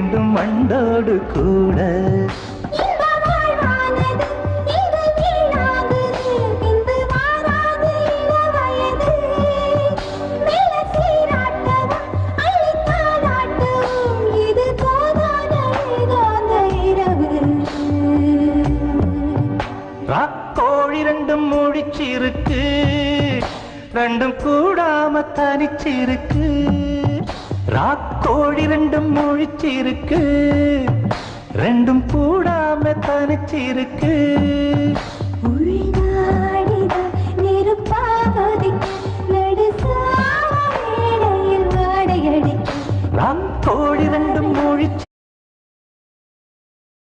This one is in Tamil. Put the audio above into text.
வேண்டும் மண்டோடு கூட. ராக்கோழி ரெண்டும் முடிச்சிருக்கு, ரெண்டும் கூடாம தனிச்சிருக்கு. ராக்கோழி ரெண்டும் முழிச்சிருக்கு, ரெண்டும் கூடாம தனிச்சிருக்கு. ராக்கோழி ரெண்டும் முழிச்சு